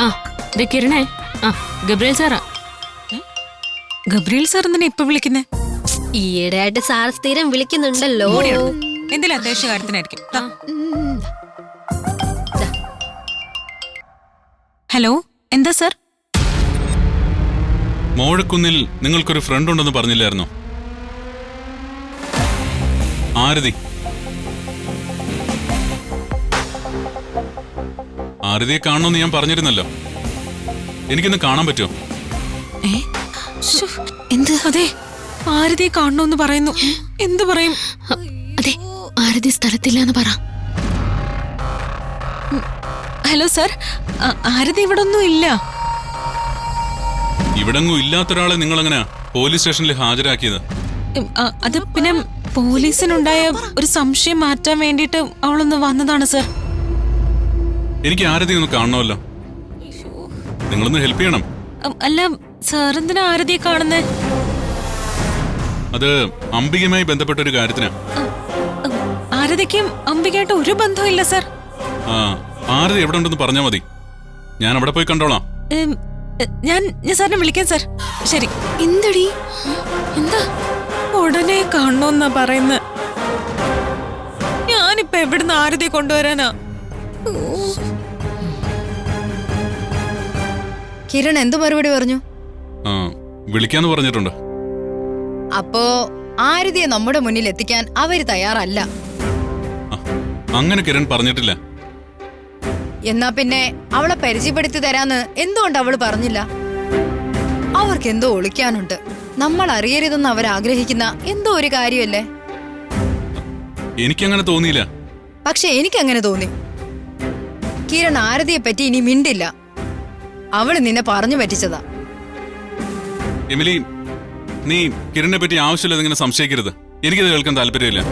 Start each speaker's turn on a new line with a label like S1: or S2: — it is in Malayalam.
S1: ആ ദേ കിരണേ. ആ ഗബ്രിയേൽ സാറാ.
S2: ഗബ്രിയേൽ സാർ എന്തിനാ ഇപ്പൊ വിളിക്കുന്നേ?
S3: ഈയിടെയായിട്ട് സാർ സ്ഥിരം വിളിക്കുന്നുണ്ടല്ലോ.
S2: എന്തെങ്കിലും അത്യാവശ്യ കാര്യത്തിനായിരിക്കും. ഹലോ, എന്താ സാർ?
S4: മോഴക്കുന്നിൽ നിങ്ങൾക്കൊരു ഫ്രണ്ട് ഉണ്ടെന്ന് പറഞ്ഞില്ലായിരുന്നോ? ആരതി. ആരതിയെ കാണണമെന്ന് ഞാൻ പറഞ്ഞിരുന്നല്ലോ. എനിക്കൊന്ന് കാണാൻ പറ്റുമോ?
S2: എന്ത്? അതെ, ആരതിയെ കാണണമെന്ന് പറയുന്നു. എന്തു പറയും?
S1: അതെ, ആരതി സ്ഥലത്തില്ലാന്ന് പറ.
S2: ഹലോ സാർ, ആരതി ഇവിടെ ഒന്നും ഇല്ല.
S4: ഇവിടെങ്ങും ഇല്ലാത്തൊരാളെ നിങ്ങളെങ്ങനെയാ പോലീസ് സ്റ്റേഷനിൽ ഹാജരാക്കിയത്?
S2: അത് പിന്നെ പോലീസിനുണ്ടായ ഒരു സംശയം മാറ്റാൻ വേണ്ടിട്ട് അവളൊന്ന് വന്നതാണ് സാർ.
S4: എനിക്ക് ആരതി ഒന്ന് കാണണമല്ലോ. നിങ്ങളൊന്ന് ഹെൽപ്പ് ചെയ്യണം.
S2: അല്ല സാർ, എന്തിനാ ആരതിയെ കാണുന്നേ?
S4: അത് അംബികയുമായി ബന്ധപ്പെട്ട ഒരു കാര്യത്തിനാ.
S2: ആരതിക്കും അംബികയായിട്ട് ഒരു ബന്ധമില്ല സാർ.
S4: ആരതി എവിടെ ഉണ്ടെന്ന് പറഞ്ഞാൽ മതി, ഞാൻ അവിടെ പോയി കണ്ടോളാം.
S2: ഞാൻ സാറിനെ വിളിക്കാം സാർ. ശരി.
S1: എന്തടി? എന്താ?
S2: ഉടനെ കാണണമെന്നാ പറയുന്നത്. ഞാനിപ്പോ എവിടുന്ന് ആരതിയെ കൊണ്ടുവരാനാ?
S5: കിരൺ എന്തു മറുപടി പറഞ്ഞു?
S4: വിളിക്കാന്ന് പറഞ്ഞിട്ടുണ്ട്.
S5: അപ്പോ ആരതിയെ നമ്മുടെ മുന്നിൽ എത്തിക്കാൻ അവര് തയ്യാറല്ല.
S4: അങ്ങനെ കിരൺ പറഞ്ഞിട്ടില്ല.
S5: എന്നാ പിന്നെ അവളെ പരിചയപ്പെടുത്തി തരാന്ന് എന്തുകൊണ്ട് അവള് പറഞ്ഞില്ല? അവർക്ക് എന്തോ ഒളിക്കാനുണ്ട്. നമ്മൾ അറിയരുതെന്ന് അവരാഗ്രഹിക്കുന്ന എന്തോ ഒരു കാര്യമല്ലേ?
S4: എനിക്കങ്ങനെ തോന്നിയില്ല.
S5: പക്ഷെ എനിക്കങ്ങനെ തോന്നി. കിരൺ ആരതിയെ പറ്റി ഇനി മിണ്ടില്ല. അവള് നിന്നെ പറഞ്ഞു പറ്റിച്ചതാ.
S4: എമിലി, നീ കിരണിനെ പറ്റി ആവശ്യമില്ലാതെ ഇങ്ങനെ സംശയിക്കരുത്. എനിക്കത് കേൾക്കാൻ താല്പര്യമില്ല.